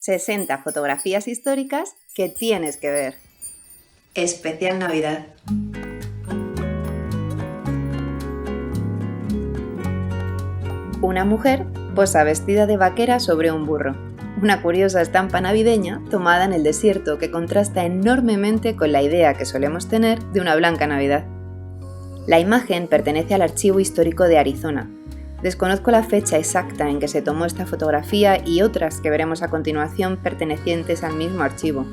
60 fotografías históricas que tienes que ver. Especial Navidad. Una mujer posa vestida de vaquera sobre un burro. Una curiosa estampa navideña tomada en el desierto que contrasta enormemente con la idea que solemos tener de una blanca Navidad. La imagen pertenece al Archivo Histórico de Arizona. Desconozco la fecha exacta en que se tomó esta fotografía y otras que veremos a continuación pertenecientes al mismo archivo,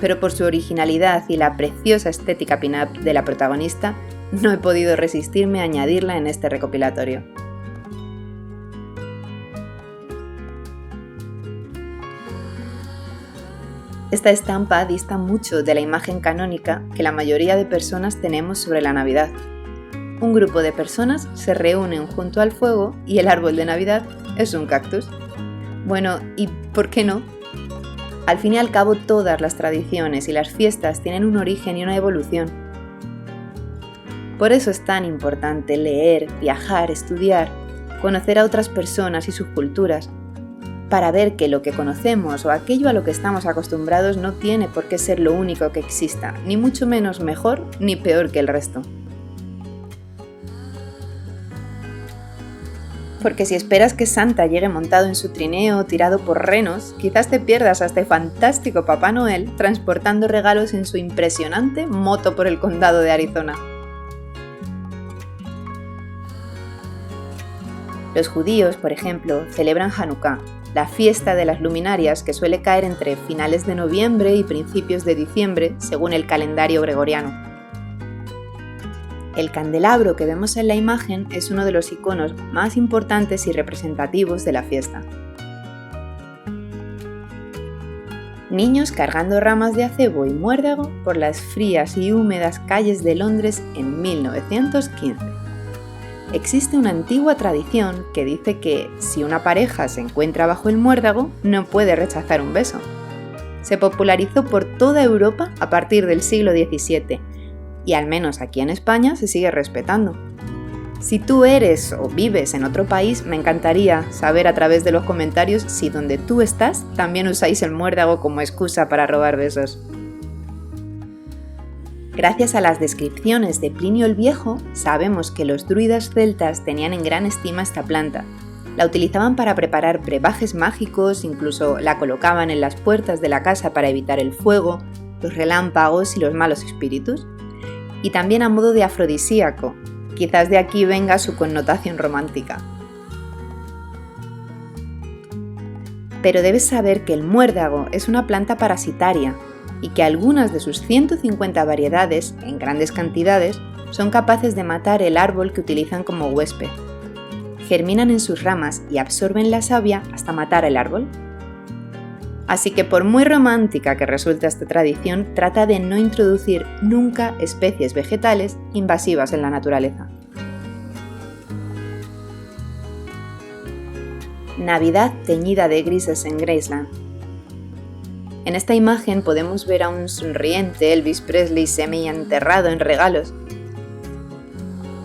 pero por su originalidad y la preciosa estética pin-up de la protagonista, no he podido resistirme a añadirla en este recopilatorio. Esta estampa dista mucho de la imagen canónica que la mayoría de personas tenemos sobre la Navidad. Un grupo de personas se reúnen junto al fuego y el árbol de Navidad es un cactus. Bueno, ¿y por qué no? Al fin y al cabo, todas las tradiciones y las fiestas tienen un origen y una evolución. Por eso es tan importante leer, viajar, estudiar, conocer a otras personas y sus culturas, para ver que lo que conocemos o aquello a lo que estamos acostumbrados no tiene por qué ser lo único que exista, ni mucho menos mejor ni peor que el resto. Porque si esperas que Santa llegue montado en su trineo tirado por renos, quizás te pierdas a este fantástico Papá Noel transportando regalos en su impresionante moto por el condado de Arizona. Los judíos, por ejemplo, celebran Hanukkah, la fiesta de las luminarias que suele caer entre finales de noviembre y principios de diciembre, según el calendario gregoriano. El candelabro que vemos en la imagen es uno de los iconos más importantes y representativos de la fiesta. Niños cargando ramas de acebo y muérdago por las frías y húmedas calles de Londres en 1915. Existe una antigua tradición que dice que si una pareja se encuentra bajo el muérdago, no puede rechazar un beso. Se popularizó por toda Europa a partir del siglo XVII, y al menos aquí en España se sigue respetando. Si tú eres o vives en otro país, me encantaría saber a través de los comentarios si donde tú estás también usáis el muérdago como excusa para robar besos. Gracias a las descripciones de Plinio el Viejo, sabemos que los druidas celtas tenían en gran estima esta planta. La utilizaban para preparar brebajes mágicos, incluso la colocaban en las puertas de la casa para evitar el fuego, los relámpagos y los malos espíritus. Y también a modo de afrodisíaco, quizás de aquí venga su connotación romántica. Pero debes saber que el muérdago es una planta parasitaria y que algunas de sus 150 variedades, en grandes cantidades, son capaces de matar el árbol que utilizan como huésped. Germinan en sus ramas y absorben la savia hasta matar el árbol. Así que por muy romántica que resulte esta tradición, trata de no introducir nunca especies vegetales invasivas en la naturaleza. Navidad teñida de grises en Graceland. En esta imagen podemos ver a un sonriente Elvis Presley semi-enterrado en regalos.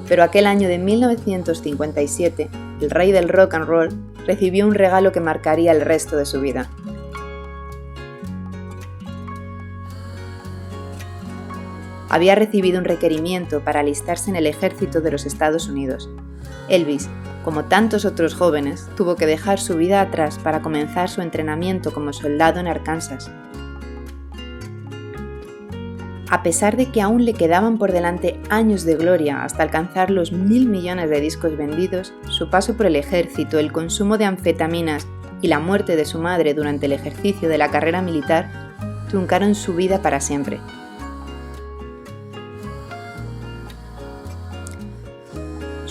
Pero aquel año de 1957, el rey del rock and roll recibió un regalo que marcaría el resto de su vida. Había recibido un requerimiento para alistarse en el ejército de los Estados Unidos. Elvis, como tantos otros jóvenes, tuvo que dejar su vida atrás para comenzar su entrenamiento como soldado en Arkansas. A pesar de que aún le quedaban por delante años de gloria hasta alcanzar los 1.000 millones de discos vendidos, su paso por el ejército, el consumo de anfetaminas y la muerte de su madre durante el ejercicio de la carrera militar truncaron su vida para siempre.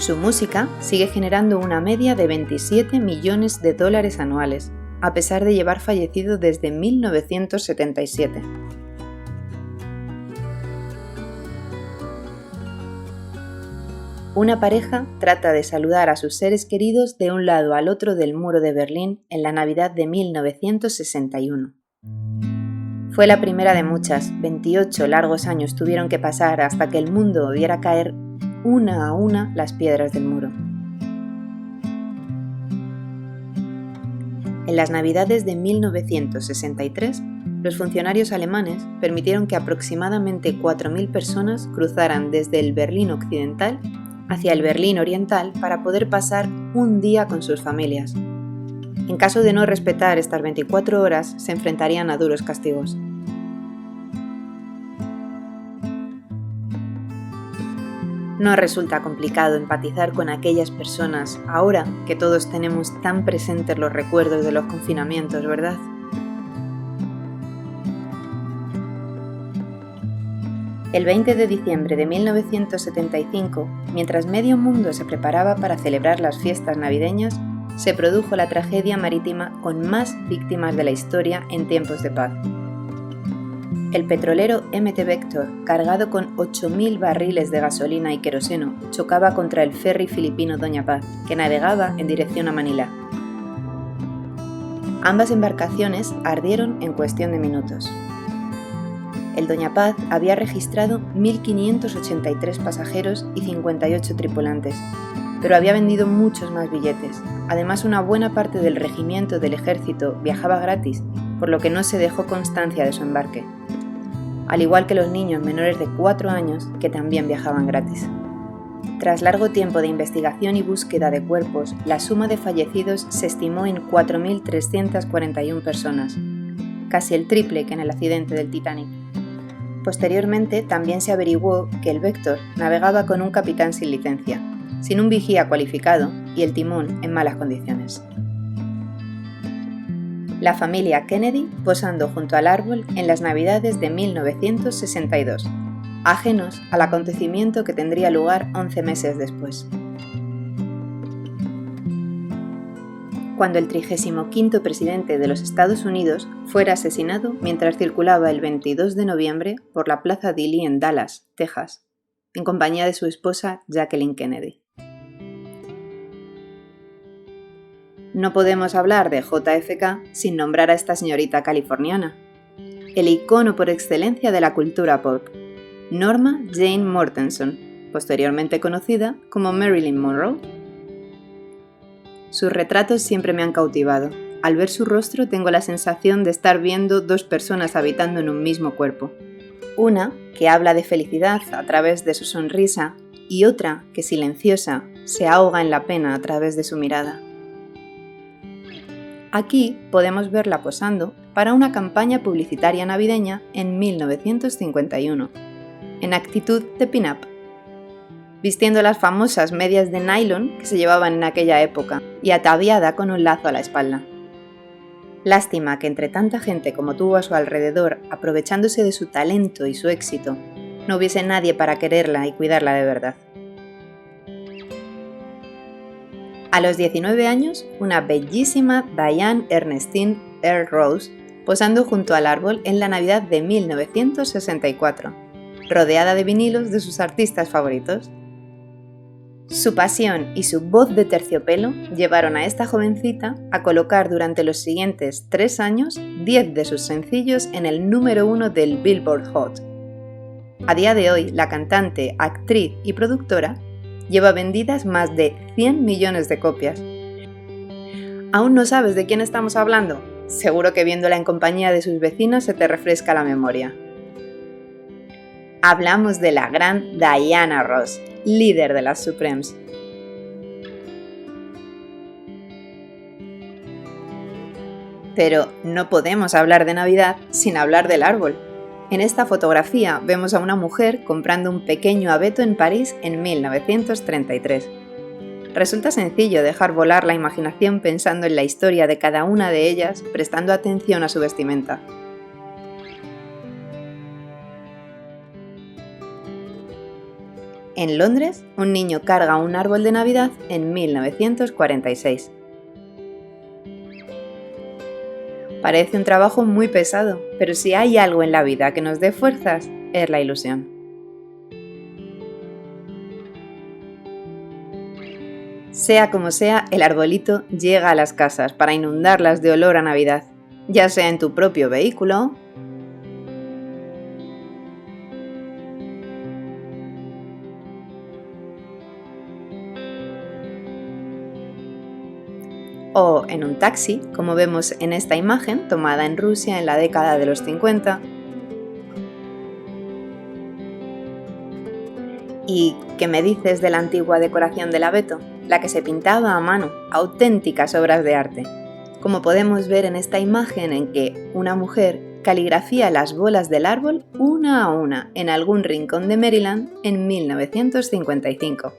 Su música sigue generando una media de 27 millones de dólares anuales, a pesar de llevar fallecido desde 1977. Una pareja trata de saludar a sus seres queridos de un lado al otro del muro de Berlín en la Navidad de 1961. Fue la primera de muchas, 28 largos años tuvieron que pasar hasta que el mundo viera caer una a una las piedras del muro. En las Navidades de 1963, los funcionarios alemanes permitieron que aproximadamente 4.000 personas cruzaran desde el Berlín Occidental hacia el Berlín Oriental para poder pasar un día con sus familias. En caso de no respetar estas 24 horas, se enfrentarían a duros castigos. No resulta complicado empatizar con aquellas personas ahora que todos tenemos tan presentes los recuerdos de los confinamientos, ¿verdad? El 20 de diciembre de 1975, mientras medio mundo se preparaba para celebrar las fiestas navideñas, se produjo la tragedia marítima con más víctimas de la historia en tiempos de paz. El petrolero MT Vector, cargado con 8.000 barriles de gasolina y queroseno, chocaba contra el ferry filipino Doña Paz, que navegaba en dirección a Manila. Ambas embarcaciones ardieron en cuestión de minutos. El Doña Paz había registrado 1.583 pasajeros y 58 tripulantes, pero había vendido muchos más billetes. Además, una buena parte del regimiento del ejército viajaba gratis, por lo que no se dejó constancia de su embarque, al igual que los niños menores de 4 años que también viajaban gratis. Tras largo tiempo de investigación y búsqueda de cuerpos, la suma de fallecidos se estimó en 4.341 personas, casi el triple que en el accidente del Titanic. Posteriormente, también se averiguó que el Vector navegaba con un capitán sin licencia, sin un vigía cualificado y el timón en malas condiciones. La familia Kennedy posando junto al árbol en las Navidades de 1962, ajenos al acontecimiento que tendría lugar 11 meses después. Cuando el 35º presidente de los Estados Unidos fuera asesinado mientras circulaba el 22 de noviembre por la Plaza Dilley en Dallas, Texas, en compañía de su esposa Jacqueline Kennedy. No podemos hablar de JFK sin nombrar a esta señorita californiana, el icono por excelencia de la cultura pop, Norma Jane Mortenson, posteriormente conocida como Marilyn Monroe. Sus retratos siempre me han cautivado. Al ver su rostro tengo la sensación de estar viendo dos personas habitando en un mismo cuerpo. Una que habla de felicidad a través de su sonrisa y otra que, silenciosa, se ahoga en la pena a través de su mirada. Aquí podemos verla posando para una campaña publicitaria navideña en 1951, en actitud de pin-up, vistiendo las famosas medias de nylon que se llevaban en aquella época y ataviada con un lazo a la espalda. Lástima que entre tanta gente como tuvo a su alrededor, aprovechándose de su talento y su éxito, no hubiese nadie para quererla y cuidarla de verdad. A los 19 años, una bellísima Diane Ernestine Earl Rose posando junto al árbol en la Navidad de 1964, rodeada de vinilos de sus artistas favoritos. Su pasión y su voz de terciopelo llevaron a esta jovencita a colocar durante los siguientes 3 años 10 de sus sencillos en el número 1 del Billboard Hot. A día de hoy, la cantante, actriz y productora lleva vendidas más de 100 millones de copias. ¿Aún no sabes de quién estamos hablando? Seguro que viéndola en compañía de sus vecinas se te refresca la memoria. Hablamos de la gran Diana Ross, líder de las Supremes. Pero no podemos hablar de Navidad sin hablar del árbol. En esta fotografía vemos a una mujer comprando un pequeño abeto en París en 1933. Resulta sencillo dejar volar la imaginación pensando en la historia de cada una de ellas, prestando atención a su vestimenta. En Londres, un niño carga un árbol de Navidad en 1946. Parece un trabajo muy pesado, pero si hay algo en la vida que nos dé fuerzas, es la ilusión. Sea como sea, el arbolito llega a las casas para inundarlas de olor a Navidad, ya sea en tu propio vehículo o en un taxi, como vemos en esta imagen tomada en Rusia en la década de los 50. ¿Y qué me dices de la antigua decoración del abeto? La que se pintaba a mano, auténticas obras de arte. Como podemos ver en esta imagen en que una mujer caligrafía las bolas del árbol una a una en algún rincón de Maryland en 1955.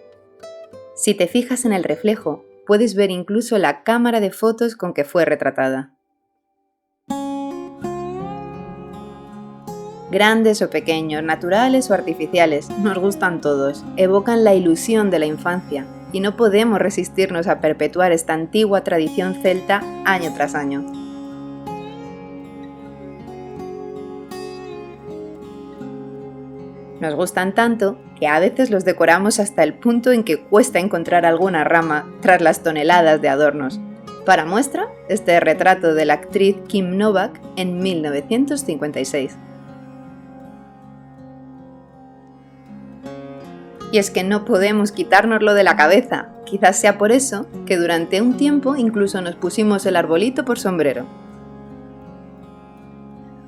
Si te fijas en el reflejo, puedes ver incluso la cámara de fotos con que fue retratada. Grandes o pequeños, naturales o artificiales, nos gustan todos, evocan la ilusión de la infancia y no podemos resistirnos a perpetuar esta antigua tradición celta año tras año. Nos gustan tanto que a veces los decoramos hasta el punto en que cuesta encontrar alguna rama tras las toneladas de adornos. Para muestra, este retrato de la actriz Kim Novak en 1956. Y es que no podemos quitárnoslo de la cabeza. Quizás sea por eso que durante un tiempo incluso nos pusimos el arbolito por sombrero.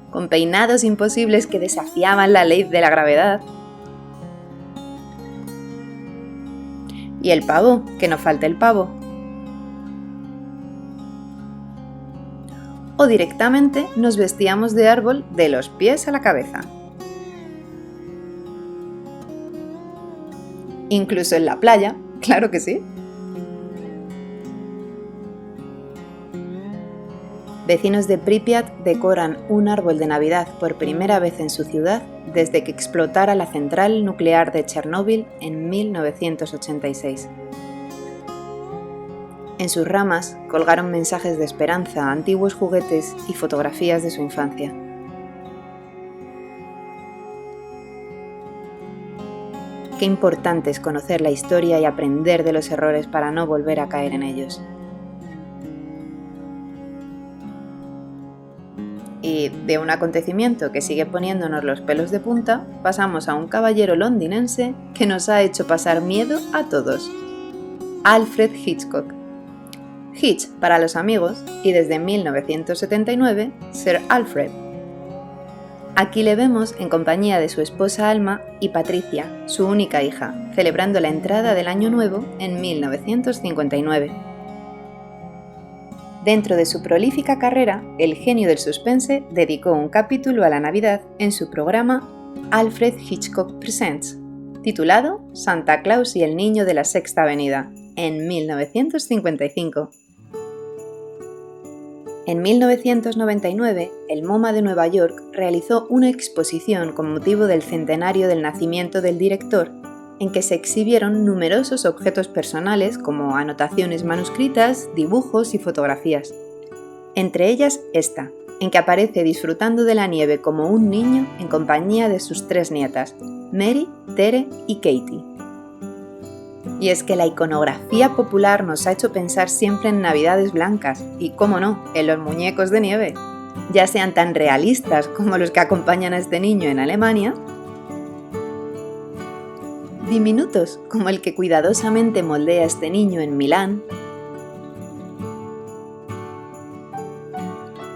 Con peinados imposibles que desafiaban la ley de la gravedad. Y el pavo, que no falte el pavo. O directamente nos vestíamos de árbol de los pies a la cabeza. Incluso en la playa, claro que sí. Vecinos de Pripyat decoran un árbol de Navidad por primera vez en su ciudad desde que explotara la central nuclear de Chernóbil en 1986. En sus ramas colgaron mensajes de esperanza, antiguos juguetes y fotografías de su infancia. Qué importante es conocer la historia y aprender de los errores para no volver a caer en ellos. Y de un acontecimiento que sigue poniéndonos los pelos de punta, pasamos a un caballero londinense que nos ha hecho pasar miedo a todos. Alfred Hitchcock. Hitch para los amigos y desde 1979 Sir Alfred. Aquí le vemos en compañía de su esposa Alma y Patricia, su única hija, celebrando la entrada del Año Nuevo en 1959. Dentro de su prolífica carrera, el genio del suspense dedicó un capítulo a la Navidad en su programa Alfred Hitchcock Presents, titulado Santa Claus y el Niño de la Sexta Avenida, en 1955. En 1999, el MoMA de Nueva York realizó una exposición con motivo del centenario del nacimiento del director, en que se exhibieron numerosos objetos personales como anotaciones manuscritas, dibujos y fotografías. Entre ellas esta, en que aparece disfrutando de la nieve como un niño en compañía de sus 3 nietas, Mary, Tere y Katie. Y es que la iconografía popular nos ha hecho pensar siempre en navidades blancas y, cómo no, en los muñecos de nieve, ya sean tan realistas como los que acompañan a este niño en Alemania, diminutos como el que cuidadosamente moldea este niño en Milán,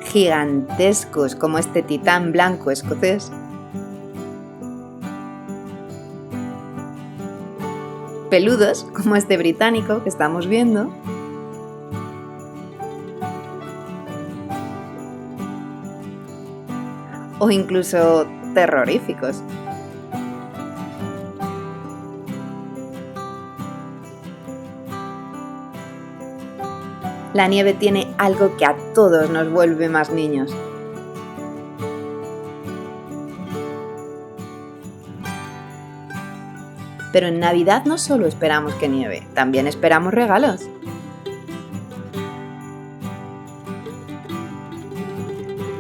gigantescos como este titán blanco escocés, peludos como este británico que estamos viendo, o incluso terroríficos. La nieve tiene algo que a todos nos vuelve más niños. Pero en Navidad no solo esperamos que nieve, también esperamos regalos.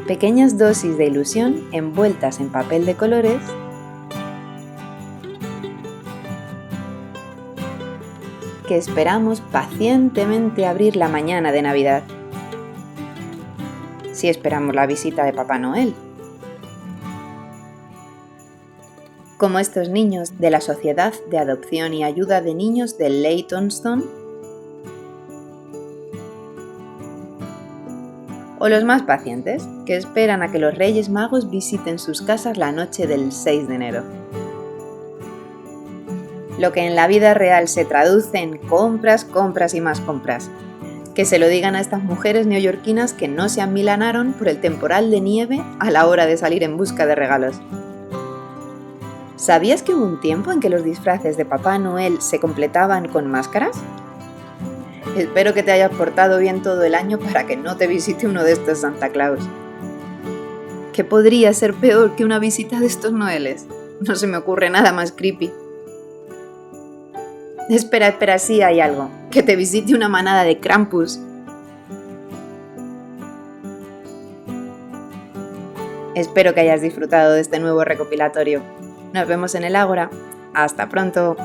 Pequeñas dosis de ilusión envueltas en papel de colores que esperamos pacientemente abrir la mañana de Navidad. Si esperamos la visita de Papá Noel. Como estos niños de la Sociedad de Adopción y Ayuda de Niños de Leytonstone, O los más pacientes, que esperan a que los Reyes Magos visiten sus casas la noche del 6 de enero. Lo que en la vida real se traduce en compras, compras y más compras. Que se lo digan a estas mujeres neoyorquinas que no se amilanaron por el temporal de nieve a la hora de salir en busca de regalos. ¿Sabías que hubo un tiempo en que los disfraces de Papá Noel se completaban con máscaras? Espero que te hayas portado bien todo el año para que no te visite uno de estos Santa Claus. ¿Qué podría ser peor que una visita de estos Noeles? No se me ocurre nada más creepy. Espera, sí hay algo. Que te visite una manada de Krampus. Espero que hayas disfrutado de este nuevo recopilatorio. Nos vemos en el Ágora. ¡Hasta pronto!